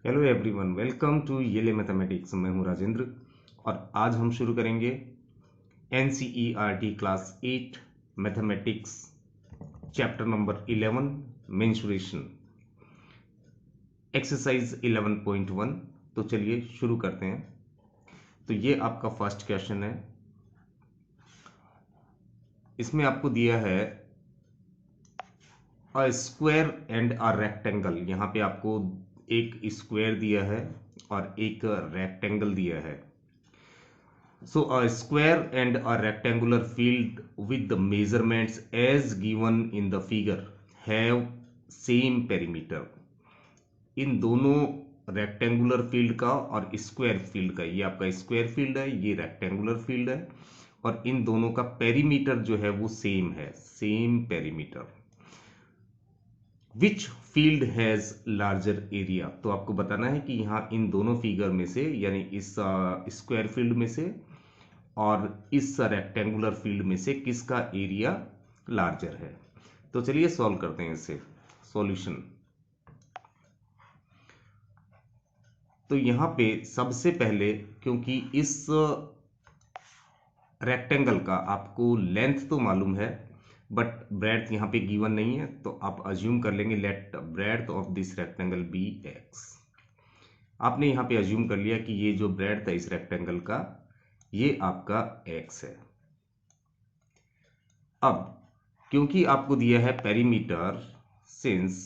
Hello everyone, welcome to येले mathematics. मैं हूं राजेंद्र और आज हम शुरू करेंगे NCERT class 8 mathematics chapter number 11 mensuration exercise 11.1। तो चलिए शुरू करते हैं। तो ये आपका फर्स्ट क्वेश्चन है। इसमें आपको दिया है a square and a rectangle. यहाँ पे आपको एक स्क्वायर दिया है और एक रेक्टेंगल दिया है। So a square and a rectangular field with the measurements as given in the figure have same perimeter। इन दोनों रेक्टेंगुलर फील्ड का और स्क्वायर फील्ड का, ये आपका स्क्वायर फील्ड है, ये रेक्टेंगुलर फील्ड है, और इन दोनों का पेरीमीटर जो है वो सेम है, same perimeter. Which field has larger area. तो आपको बताना है कि यहाँ इन दोनों फिगर में से, यानी इस स्क्वायर फील्ड में से और इस रेक्टेंगुलर फील्ड में से किसका एरिया लार्जर है। तो चलिए सॉल्व करते हैं इसे। सॉल्यूशन। तो यहां पे सबसे पहले, क्योंकि इस रेक्टेंगल का आपको लेंथ तो मालूम है बट ब्रेड्थ यहां पे गिवन नहीं है, तो आप अज्यूम कर लेंगे let breadth of this rectangle be x. आपने यहां पे अज्यूम कर लिया कि ये जो ब्रेड्थ है इस रेक्टेंगल का, ये आपका एक्स है। अब क्योंकि आपको दिया है perimeter, since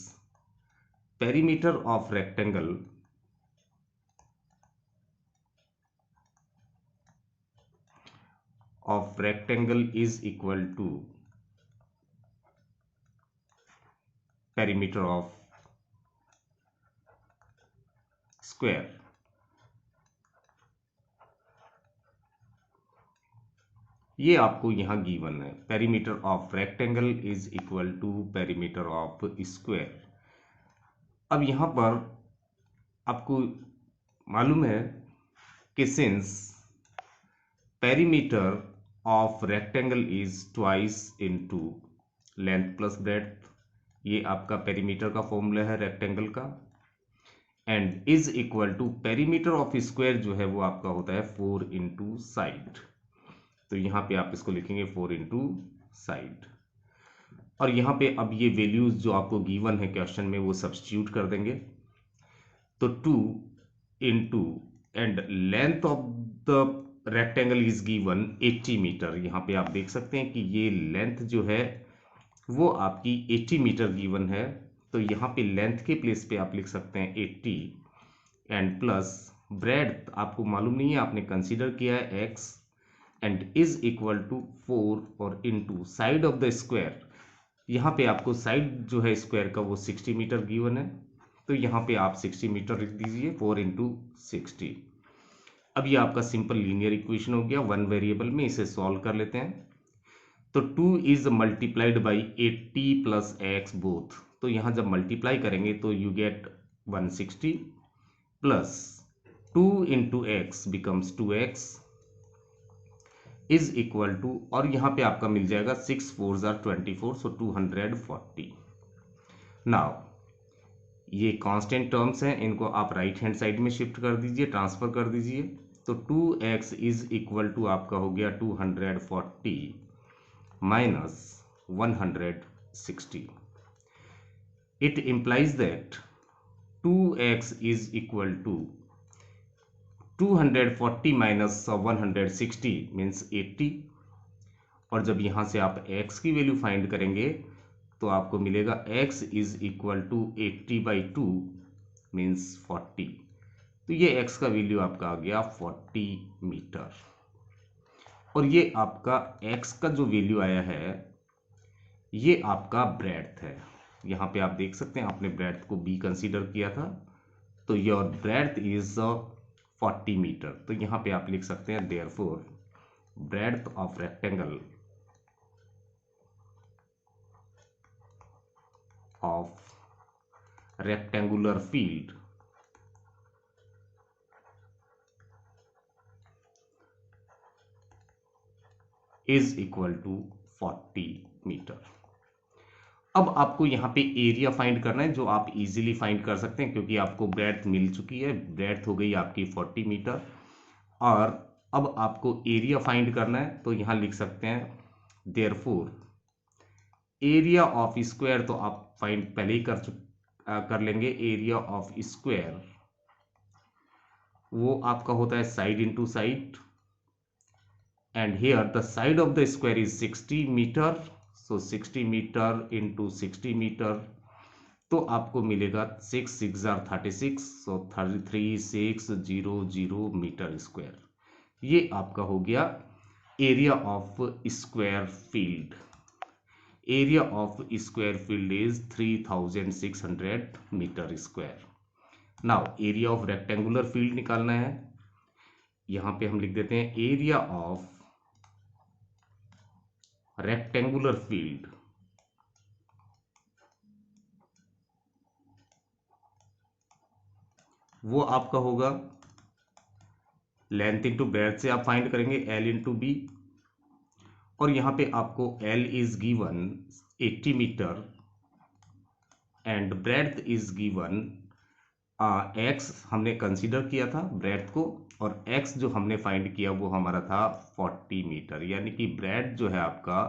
perimeter of rectangle is equal to perimeter of square। ये आपको यहां गिवन है, perimeter of rectangle is equal to perimeter of square. अब यहां पर आपको मालूम है कि since perimeter of rectangle is twice into length plus breadth, ये आपका पेरीमीटर का फॉर्मूला है रेक्टेंगल का, and is equal to perimeter of square जो है वो आपका होता है 4 इंटू साइड। तो यहां पे आप इसको लिखेंगे 4 इंटू साइड, और यहां पे अब ये वैल्यूज जो आपको गिवन है क्वेश्चन में वो सब्स्टिट्यूट कर देंगे। तो 2 into and length of the rectangle is given 80 metre. यहां पे आप देख सकते हैं कि ये लेंथ जो है वो आपकी 80 मीटर गिवन है, तो यहाँ पे लेंथ के प्लेस पे आप लिख सकते हैं 80, एंड प्लस ब्रेड्थ आपको मालूम नहीं है, आपने कंसीडर किया है x, and is equal to 4 और into side of the square. यहाँ पे आपको साइड जो है स्क्वायर का वो 60 मीटर गिवन है, तो यहाँ पे आप 60 मीटर लिख दीजिए, 4 इंटू 60। अब ये आपका सिंपल लीनियर इक्वेशन हो गया वन वेरिएबल में। इसे सॉल्व कर लेते हैं। तो 2 is multiplied by 80 plus x both. तो यहां जब मल्टीप्लाई करेंगे तो you get 160 plus 2 into x becomes 2x is equal to, और यहां पे आपका मिल जाएगा 6 4 24, सो 240। नाउ ये कांस्टेंट टर्म्स हैं, इनको आप राइट हैंड साइड में शिफ्ट कर दीजिए, ट्रांसफर कर दीजिए। तो 2x इज इक्वल टू आपका हो गया 240 minus 160. It implies that 2x is equal to 240 minus 160 means 80, और जब यहां से आप x की वैल्यू फाइंड करेंगे तो आपको मिलेगा x is equal to 80/2 means 40। तो ये x का वैल्यू आपका आ गया 40 मीटर, और ये आपका x का जो वैल्यू आया है ये आपका ब्रेड्थ है। यहां पे आप देख सकते हैं आपने ब्रेड्थ को b कंसीडर किया था, तो योर ब्रेड्थ इज 40 मीटर। तो यहां पे आप लिख सकते हैं therefore breadth of rectangle of rectangular field is equal to 40 metre. अब आपको यहाँ पे एरिया फाइंड करना है, जो आप इजीली फाइंड कर सकते हैं क्योंकि आपको ब्रेड्थ मिल चुकी है। ब्रेड्थ हो गई आपकी 40 मीटर। और अब आपको एरिया फाइंड करना है, तो यहाँ लिख सकते हैं देयरफॉर एरिया ऑफ स्क्वायर, तो आप फाइंड पहले ही कर लेंगे। एरिया ऑफ स्क्वायर वो आपका होता है side into side, and here the side of the square is 60 meter, so 60 meter into 60 meter, तो आपको मिलेगा 6 6 are 36, so 33600 मीटर स्क्वायर। ये आपका हो गया area of square field. Area of square field is 3600 metre square. Now area of rectangular field निकालना है। यहां पे हम लिख देते हैं एरिया ऑफ रेक्टेंगुलर फील्ड, वो आपका होगा लेंथ इंटू ब्रेड्थ से आप फाइंड करेंगे L इंटू बी, और यहां पे आपको L is given 80 metre and breadth is given x हमने कंसीडर किया था ब्रेड्थ को, और x जो हमने फाइंड किया वो हमारा था 40 मीटर, यानी कि ब्रेड्थ जो है आपका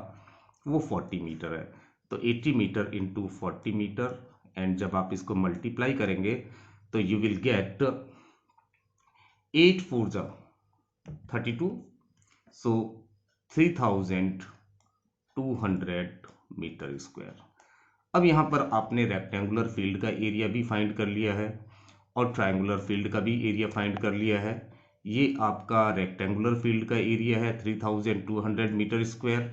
वो 40 मीटर है। तो 80 मीटर इंटू 40 मीटर, एंड जब आप इसको मल्टीप्लाई करेंगे तो यू विल गेट 8 4 जा 32, सो 3200 मीटर स्क्वायर। अब यहाँ पर आपने रेक्टेंगुलर फील्ड का एरिया भी फाइंड कर लिया है और ट्रायंगुलर फील्ड का भी एरिया फाइंड कर लिया है। ये आपका रेक्टेंगुलर फील्ड का एरिया है 3200 मीटर स्क्वायर,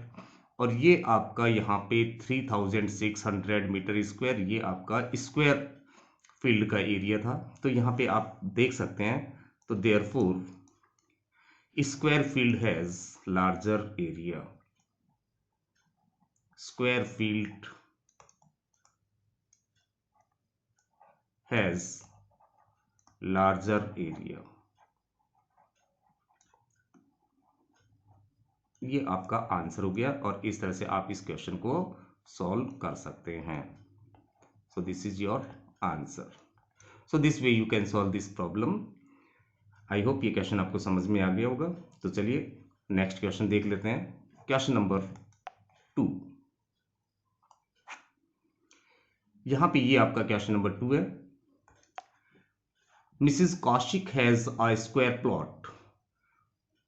और ये आपका यहाँ पे 3600 मीटर स्क्वायर, ये आपका स्क्वायर फील्ड का एरिया था। तो यहाँ पे आप देख सकते हैं, तो therefore square field has larger area. Square field has larger area. ये आपका आंसर हो गया, और इस तरह से आप इस क्वेश्चन को सॉल्व कर सकते हैं। सो this is your answer. So this way you can solve this problem. I hope ये क्वेश्चन आपको समझ में आ गया होगा। तो चलिए नेक्स्ट क्वेश्चन देख लेते हैं। Question number 2। यहां पे ये आपका क्वेश्चन नंबर 2 है। Mrs Kaushik has a square plot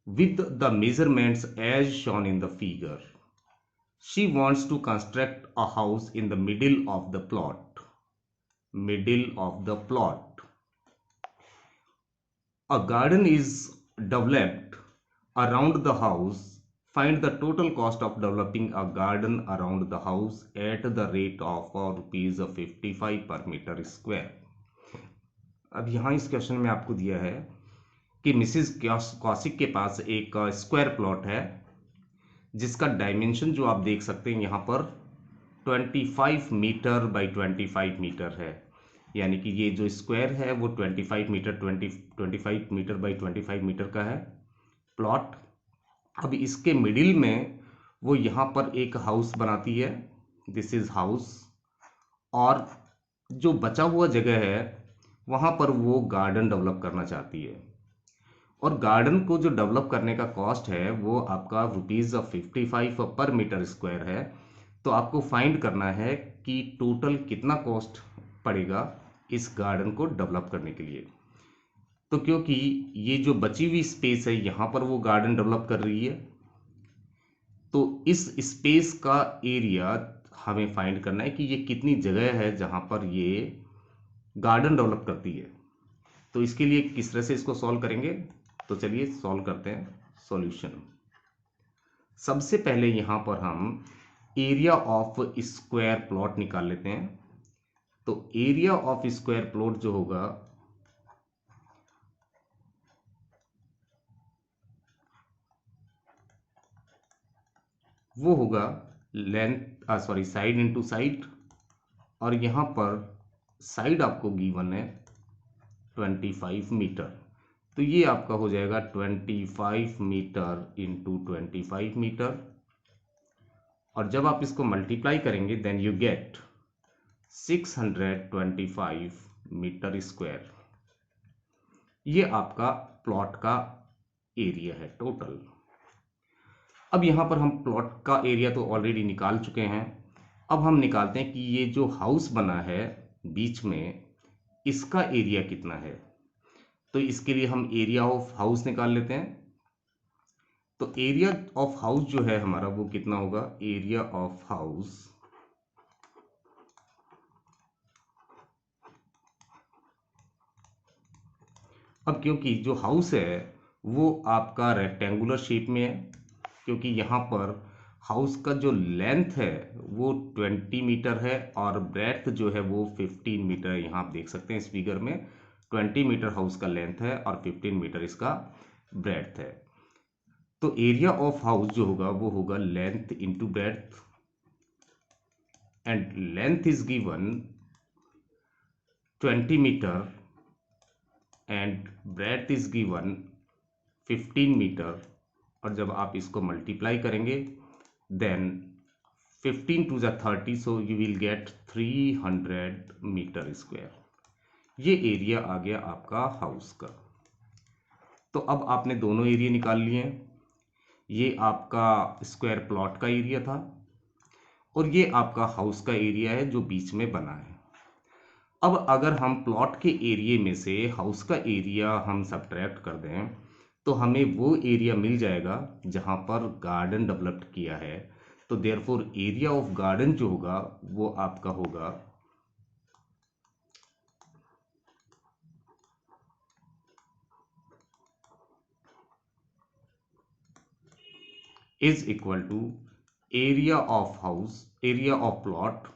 with the measurements as shown in the figure. She wants to construct a house in the middle of the plot. Middle of the plot. A garden is developed around the house. Find the total cost of developing a garden around the house at the rate of rupees 55 per meter square. अब यहाँ इस question में आपको दिया है कि Mrs Kaushik के पास एक स्क्वायर प्लॉट है जिसका डायमेंशन जो आप देख सकते हैं यहाँ पर 25 मीटर बाई 25 मीटर है, यानी कि ये जो स्क्वायर है वो 25 मीटर 25 मीटर बाई 25 मीटर का है प्लॉट। अब इसके मिडिल में वो यहाँ पर एक हाउस बनाती है, दिस इज हाउस, और जो बचा हुआ जगह है वहाँ पर वो गार्डन डेवलप करना चाहती है। और गार्डन को जो डेवलप करने का कॉस्ट है वो आपका ₹55 पर मीटर स्क्वायर है। तो आपको फाइंड करना है कि टोटल कितना कॉस्ट पड़ेगा इस गार्डन को डेवलप करने के लिए। तो क्योंकि ये जो बची हुई स्पेस है यहाँ पर वो गार्डन डेवलप कर रही है, तो इस स्पेस का एरिया हमें फाइंड करना है कि ये कितनी जगह है जहाँ पर ये गार्डन डेवलप करती है। तो इसके लिए किस तरह से इसको सॉल्व करेंगे, तो चलिए सॉल्व करते हैं सॉल्यूशन। सबसे पहले यहां पर हम एरिया ऑफ स्क्वायर प्लॉट निकाल लेते हैं। तो एरिया ऑफ स्क्वायर प्लॉट जो होगा वो होगा लेंथ साइड इंटू साइड, और यहां पर साइड आपको गिवन है 25 मीटर। तो ये आपका हो जाएगा 25 मीटर इंटू 25 मीटर, और जब आप इसको मल्टीप्लाई करेंगे then you get 625 metre square. ये आपका प्लॉट का एरिया है टोटल। अब यहाँ पर हम प्लॉट का एरिया तो ऑलरेडी निकाल चुके हैं। अब हम निकालते हैं कि ये जो हाउस बना है बीच में, इसका एरिया कितना है। तो इसके लिए हम एरिया ऑफ हाउस निकाल लेते हैं। तो एरिया ऑफ हाउस जो है हमारा वो कितना होगा, एरिया ऑफ हाउस अब क्योंकि जो हाउस है वो आपका रेक्टेंगुलर शेप में है, क्योंकि यहाँ पर हाउस का जो लेंथ है वो 20 मीटर है और ब्रेड्थ जो है वो 15 मीटर है। यहाँ आप देख सकते हैं इस फिगर में 20 मीटर हाउस का लेंथ है और 15 मीटर इसका ब्रेड्थ है। तो एरिया ऑफ हाउस जो होगा वो होगा length into breadth, and length is given 20 metre and breadth is given 15 metre. और जब आप इसको मल्टीप्लाई करेंगे देन 15 टू ज़ा 30, so you will get 300 metre square. ये एरिया आ गया आपका हाउस का। तो अब आपने दोनों एरिया निकाल लिए हैं। ये आपका स्क्वायर प्लॉट का एरिया था और ये आपका हाउस का एरिया है जो बीच में बना है। अब अगर हम प्लॉट के एरिया में से हाउस का एरिया हम सब्ट्रैक्ट कर दें तो हमें वो एरिया मिल जाएगा जहाँ पर गार्डन डेवलप्ड किया है। तो देयरफॉर एरिया ऑफ गार्डन जो होगा वो आपका होगा is equal to area of house, area of plot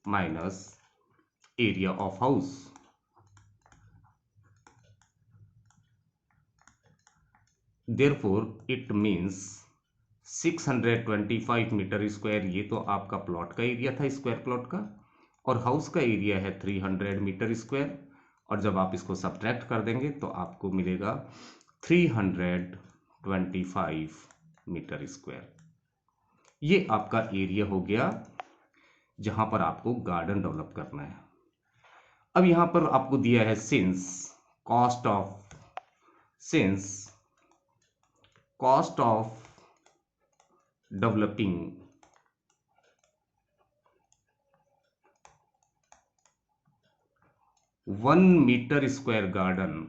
minus area of house. Therefore it means 625 metre square ये तो आपका प्लॉट का एरिया था स्क्वायर प्लॉट का, और हाउस का एरिया है 300 मीटर स्क्वायर। और जब आप इसको सब्ट्रैक्ट कर देंगे तो आपको मिलेगा 325 मीटर स्क्वायर। ये आपका एरिया हो गया जहां पर आपको गार्डन डेवलप करना है। अब यहां पर आपको दिया है since cost of developing 1 metre square garden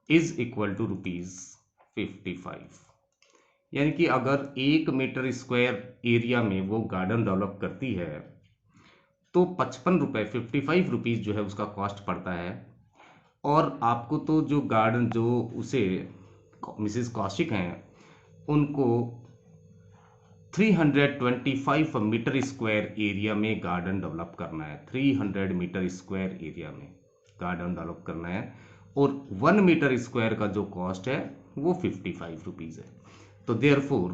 is equal to ₹55। यानी कि अगर 1 मीटर स्क्वायर एरिया में वो गार्डन डेवलप करती है तो 55 रुपये 55 रुपीज़ जो है उसका कॉस्ट पड़ता है। और आपको तो जो गार्डन जो उसे मिसिस कौशिक हैं उनको 325 मीटर स्क्वायर एरिया में गार्डन डेवलप करना है। 300 मीटर स्क्वायर एरिया में गार्डन डेवलप करना है और 1 मीटर स्क्वायर का जो कॉस्ट है वो 55 रुपीज़ है। तो therefore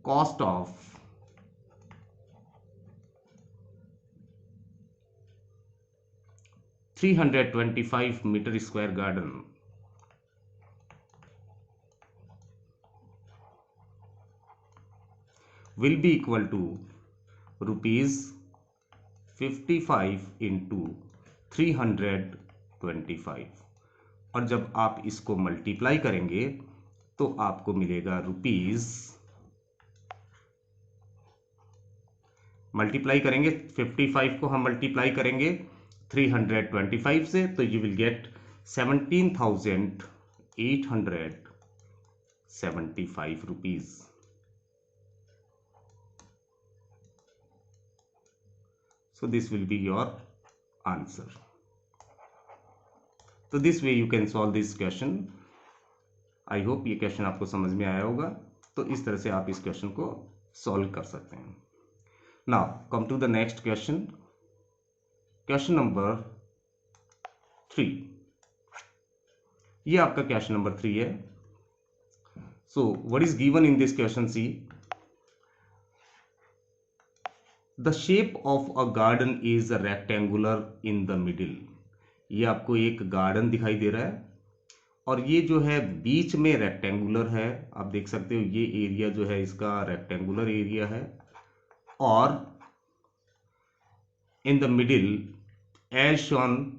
cost of $325 metre square garden will be equal to ₹55 into 325। और जब आप इसको मल्टीप्लाई करेंगे तो आपको मिलेगा मल्टीप्लाई करेंगे 55 को हम मल्टीप्लाई करेंगे 325 से तो you will gate 17,875 rupees. So this will be your answer. So this way you can solve this question. I hope ये क्वेश्चन आपको समझ में आया होगा। तो इस तरह से आप इस क्वेश्चन को सॉल्व कर सकते हैं। Now come to the next question. Question number 3। ये आपका क्वेश्चन नंबर 3 है। So what is given in this question? See, the shape of a garden is rectangular in the middle. ये आपको एक गार्डन दिखाई दे रहा है और ये जो है बीच में रेक्टेंगुलर है, आप देख सकते हो ये एरिया जो है इसका रेक्टेंगुलर एरिया है, और in the middle age shown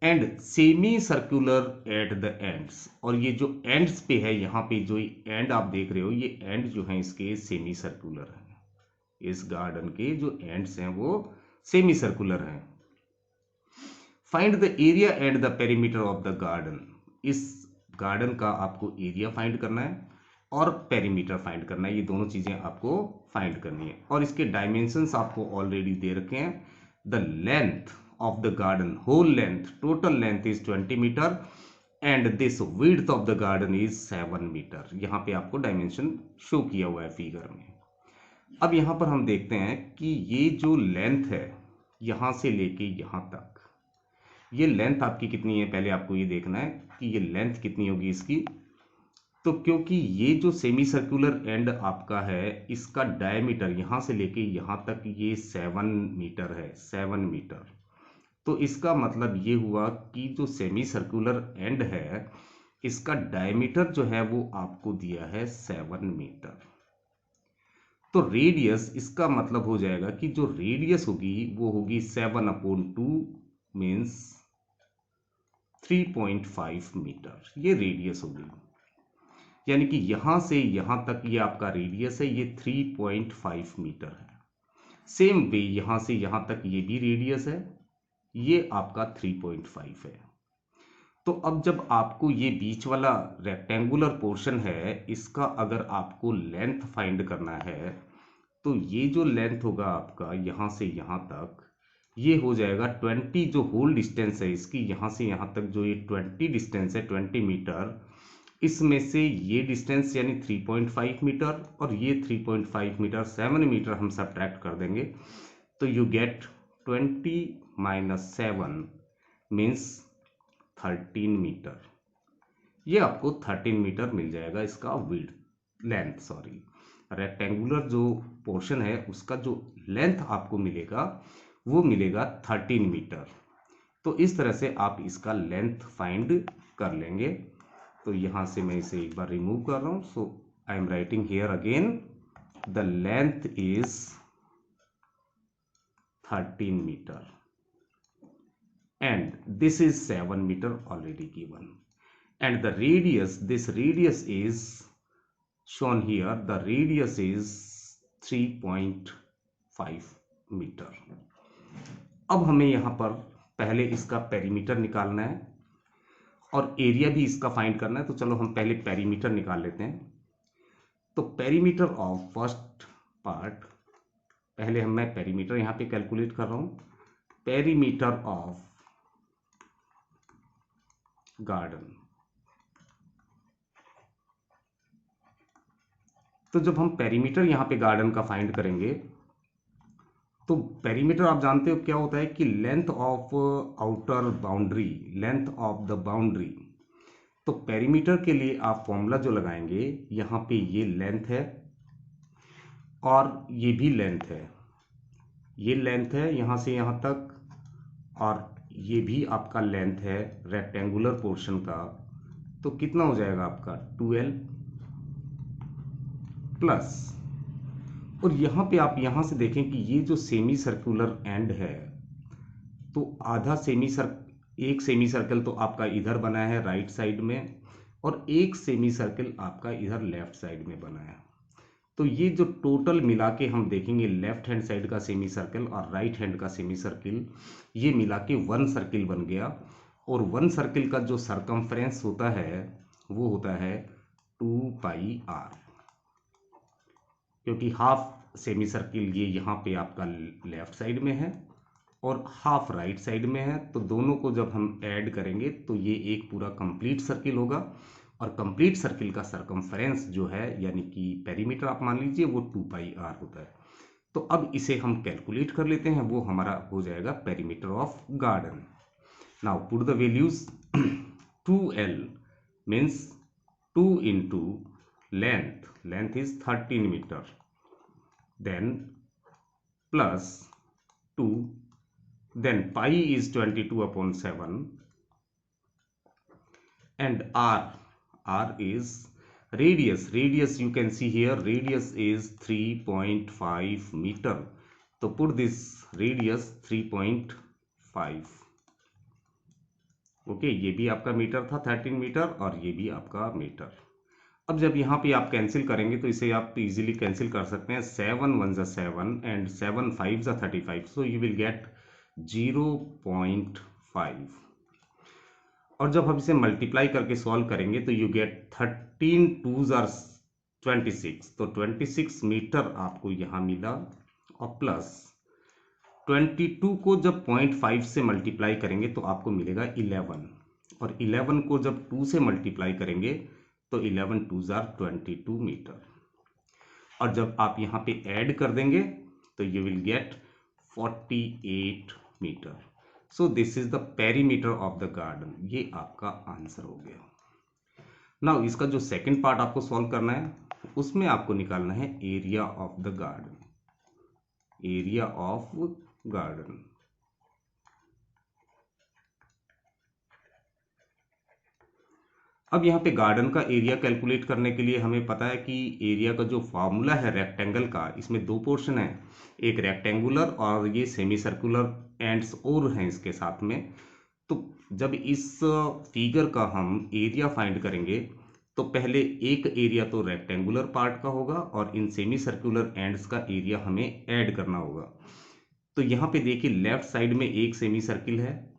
and semi circular at the ends, और ये जो एंड्स पे है, यहाँ पे जो एंड आप देख रहे हो ये एंड जो है इसके सेमी सर्कुलर है, इस गार्डन के जो एंड्स हैं वो सेमी सर्कुलर हैं। Find the area and the perimeter of the garden, इस गार्डन का आपको एरिया फाइंड करना है और पेरीमीटर फाइंड करना है, ये दोनों चीजें आपको फाइंड करनी है। और इसके डायमेंशंस आपको ऑलरेडी दे रखे हैं। The length of the garden, whole length, total length is 20 metre and this width of the garden is 7 metre. यहाँ पे आपको डायमेंशन शो किया हुआ है फिगर में। अब यहाँ पर हम देखते हैं कि ये जो लेंथ है यहाँ से लेके यहाँ तक, ये लेंथ आपकी कितनी है, पहले आपको ये देखना है कि ये लेंथ कितनी होगी इसकी। तो क्योंकि ये जो सेमी सर्कुलर एंड आपका है इसका डायमीटर यहाँ से लेके यहाँ तक ये 7 मीटर है, 7 मीटर, तो इसका मतलब ये हुआ कि जो सेमी सर्कुलर एंड है इसका डायमीटर जो है वो आपको दिया है 7 मीटर। तो रेडियस, इसका मतलब हो जाएगा कि जो रेडियस होगी वो होगी 7/2 मीन्स 3.5 मीटर, ये रेडियस होगी। यानी कि यहां से यहां तक ये आपका रेडियस है, ये 3.5 मीटर है। सेम वे यहां से यहां तक ये भी रेडियस है, ये आपका 3.5 है। तो अब जब आपको ये बीच वाला रेक्टेंगुलर पोर्शन है इसका अगर आपको लेंथ फाइंड करना है तो ये जो लेंथ होगा आपका यहां से यहां तक, ये हो जाएगा 20, जो होल डिस्टेंस है इसकी यहां से यहां तक जो ये 20 डिस्टेंस है 20 मीटर, इसमें से ये डिस्टेंस यानी 3.5 मीटर और ये 3.5 मीटर 7 मीटर हम सब्ट्रैक्ट कर देंगे तो यू गेट 20 - 7 मीन्स 13 मीटर। ये आपको 13 मीटर मिल जाएगा इसका विड्थ, लेंथ सॉरी, रेक्टेंगुलर जो पोर्शन है उसका जो लेंथ आपको मिलेगा वो मिलेगा 13 मीटर। तो इस तरह से आप इसका लेंथ फाइंड कर लेंगे। तो यहां से मैं इसे एक बार रिमूव कर रहा हूं। So I am writing here again the length is 13 metre and this is 7 meter already given, and the radius, this radius is shown here, the radius is 3.5 meter। अब हमें यहां पर पहले इसका पेरीमीटर निकालना है और एरिया भी इसका फाइंड करना है, तो चलो हम पहले पेरीमीटर निकाल लेते हैं। तो पेरीमीटर ऑफ फर्स्ट पार्ट, पहले मैं पेरीमीटर यहां पे कैलकुलेट कर रहा हूं, पेरीमीटर ऑफ गार्डन। तो जब हम पेरीमीटर यहां पे गार्डन का फाइंड करेंगे तो पेरीमीटर आप जानते हो क्या होता है कि length of outer boundary, length of the boundary. तो पेरीमीटर के लिए आप फॉर्मूला जो लगाएंगे, यहां पे ये लेंथ है और ये भी लेंथ है, ये लेंथ है यहां से यहां तक और ये भी आपका लेंथ है रेक्टेंगुलर पोर्शन का। तो कितना हो जाएगा आपका 12 प्लस, और यहां पे आप यहां से देखें कि ये जो सेमी सर्कुलर एंड है तो आधा एक सेमी सर्कल तो आपका इधर बना है राइट साइड में और एक सेमी सर्कल आपका इधर लेफ्ट साइड में बना है। तो ये जो टोटल मिला के हम देखेंगे लेफ्ट हैंड साइड का सेमी सर्कल और राइट हैंड का सेमी सर्कल, ये मिला के 1 सर्कल बन गया। और 1 सर्कल का जो सरकमफ्रेंस होता है वो होता है 2πr, क्योंकि हाफ सेमी सर्किल ये यहाँ पे आपका लेफ्ट साइड में है और हाफ राइट साइड में है, तो दोनों को जब हम ऐड करेंगे तो ये एक पूरा कंप्लीट सर्किल होगा। और कंप्लीट सर्किल का सरकमफ्रेंस जो है यानी कि पेरीमीटर आप मान लीजिए वो 2πr होता है। तो अब इसे हम कैलकुलेट कर लेते हैं, वो हमारा हो जाएगा perimeter of garden. Now put the values 2l means 2 into length is 13 meter, then plus 2, then pi is 22/7, and r is radius you can see here, radius is 3.5 meter. तो put this radius 3.5. ओके, ये भी आपका metre था 13 metre और ये भी आपका metre. अब जब यहाँ पे आप कैंसिल करेंगे तो इसे आप इजीली कैंसिल कर सकते हैं। 7 1 ज़ा 7 एंड 7 5 ज़ा 35, सो यू विल गेट 0.5। और जब हम इसे मल्टीप्लाई करके सॉल्व करेंगे तो यू गेट 13 2 ज़ा 26, तो 26 मीटर आपको यहाँ मिला। और प्लस 22 को जब 0.5 से मल्टीप्लाई करेंगे तो आपको मिलेगा 11, और 11 को जब 2 से मल्टीप्लाई करेंगे तो 11 2 ज़ा 22 मीटर। और जब आप यहाँ पे ऐड कर देंगे तो you will get 48 metre. So this is the perimeter of the garden. ये आपका आंसर हो गया। नाउ इसका जो सेकंड पार्ट आपको सॉल्व करना है, उसमें आपको निकालना है area of the garden. Area of garden. अब यहाँ पे गार्डन का एरिया कैलकुलेट करने के लिए हमें पता है कि एरिया का जो फॉर्मूला है रेक्टेंगल का, इसमें दो पोर्शन है, एक रेक्टेंगुलर और ये सेमी सर्कुलर एंड्स और हैं इसके साथ में। तो जब इस फिगर का हम एरिया फाइंड करेंगे तो पहले एक एरिया तो रेक्टेंगुलर पार्ट का होगा और इन सेमी सर्कुलर एंड्स का एरिया हमें ऐड करना होगा। तो यहाँ पे देखिए लेफ्ट साइड में एक सेमी सर्किल है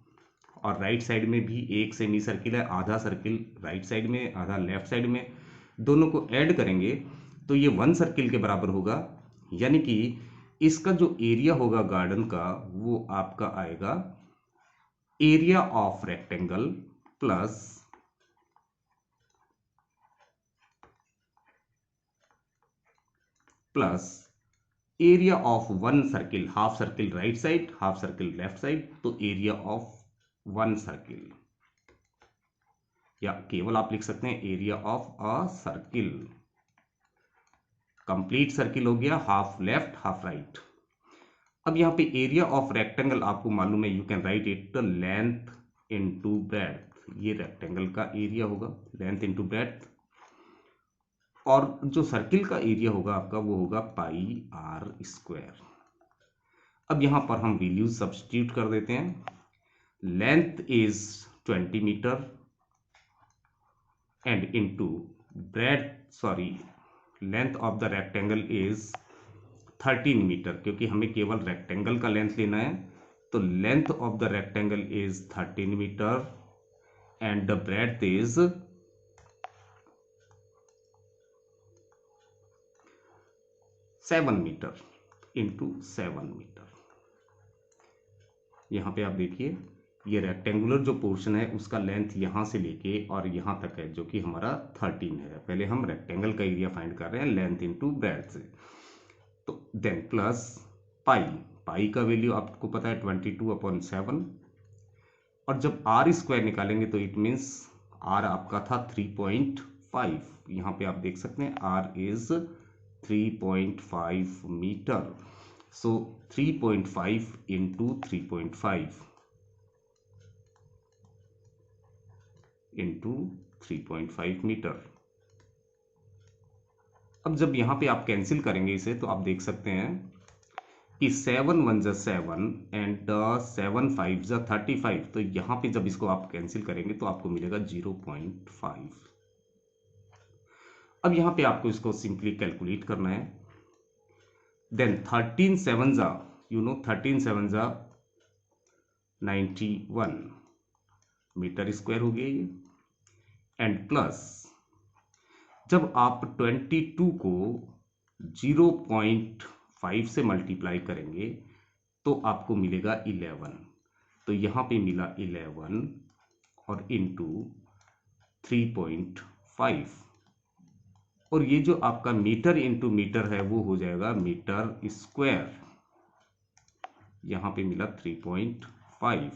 और राइट साइड में भी एक सेमी सर्किल है, आधा सर्किल राइट साइड में आधा लेफ्ट साइड में। दोनों को ऐड करेंगे तो ये 1 सर्किल के बराबर होगा, यानी कि इसका जो एरिया होगा गार्डन का वो आपका आएगा area of rectangle plus area of 1 circle, half circle right side half circle left side, तो एरिया ऑफ 1 सर्किल, या केवल आप लिख सकते हैं area of a circle. Complete circle हो गया, हाफ लेफ्ट हाफ राइट। अब यहाँ पे एरिया ऑफ रेक्टेंगल आपको मालूम है, you can write it length into breadth. ये रेक्टेंगल का एरिया होगा, लेंथ इनटू ब्रेड्थ। और जो सर्किल का एरिया होगा आपका वो होगा पाई आर स्क्वायर। अब यहाँ पर हम वैल्यूज सब्स्टिट्यूट कर देते हैं। Length is 20 metre and into length of the rectangle is 13 metre, क्योंकि हमें केवल रेक्टेंगल का लेंथ लेना है। तो length of the rectangle is 13 metre and the breadth is 7 metre into 7 metre. यहाँ पे आप देखिए ये रेक्टेंगुलर जो पोर्शन है उसका लेंथ यहाँ से लेके और यहाँ तक है, जो कि हमारा 13 है। पहले हम रेक्टेंगल का एरिया फाइंड कर रहे हैं लेंथ इनटू ब्रेड्थ से। तो देन प्लस पाई का वैल्यू आपको पता है 22/7। और जब आर स्क्वायर निकालेंगे तो इट मीन्स आर आपका था 3.5। यहाँ पे आप देख सकते हैं r is 3.5 metre. So 3.5 into 3.5 into 3.5 metre. अब जब यहाँ पे आप कैंसिल करेंगे इसे तो आप देख सकते हैं कि 7 1 ज़ा 7 एंड 7 5 ज़ा 35। तो यहाँ पे जब इसको आप कैंसिल करेंगे तो आपको मिलेगा 0.5। अब यहाँ पे आपको इसको सिंपली कैलकुलेट करना है। देन 13 7 ज़ा 91 मीटर स्क्वायर हो गया ये। एंड प्लस जब आप 22 को 0.5 से मल्टीप्लाई करेंगे तो आपको मिलेगा 11। तो यहाँ पे मिला 11 और इंटू 3.5, और ये जो आपका मीटर इंटू मीटर है वो हो जाएगा मीटर स्क्वायर। यहाँ पे मिला 3.5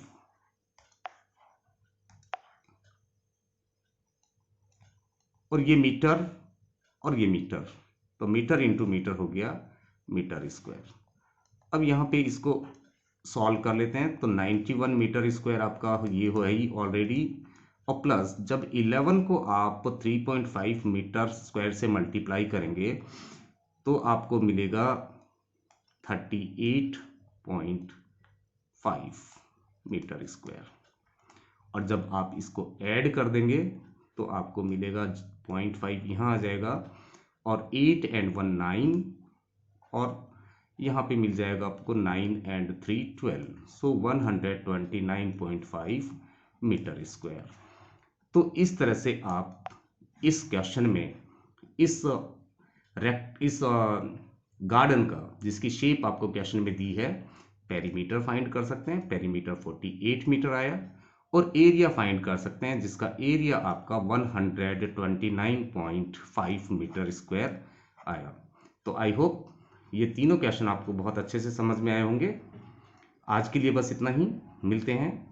और ये मीटर और ये मीटर, तो मीटर इंटू मीटर हो गया मीटर स्क्वायर। अब यहाँ पे इसको सॉल्व कर लेते हैं। तो 91 मीटर स्क्वायर आपका ये हो है ही ऑलरेडी, और प्लस जब 11 को आप 3.5 मीटर स्क्वायर से मल्टीप्लाई करेंगे तो आपको मिलेगा 38.5 मीटर स्क्वायर, और जब आप इसको ऐड कर देंगे तो आपको मिलेगा 0.5 यहाँ आ जाएगा, और 8 and 1 9, और यहाँ पे मिल जाएगा आपको 9 and 3 12, सो 129.5 मीटर स्क्वायर। तो इस तरह से आप इस क्वेश्चन में इस गार्डन का जिसकी शेप आपको क्वेश्चन में दी है पेरीमीटर फाइंड कर सकते हैं। पेरीमीटर 48 मीटर आया, और एरिया फाइंड कर सकते हैं जिसका एरिया आपका 129.5 मीटर स्क्वायर आया। तो आई होप ये तीनों क्वेश्चन आपको बहुत अच्छे से समझ में आए होंगे। आज के लिए बस इतना ही, मिलते हैं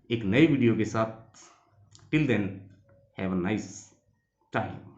एक नए वीडियो के साथ। Till then have a nice time.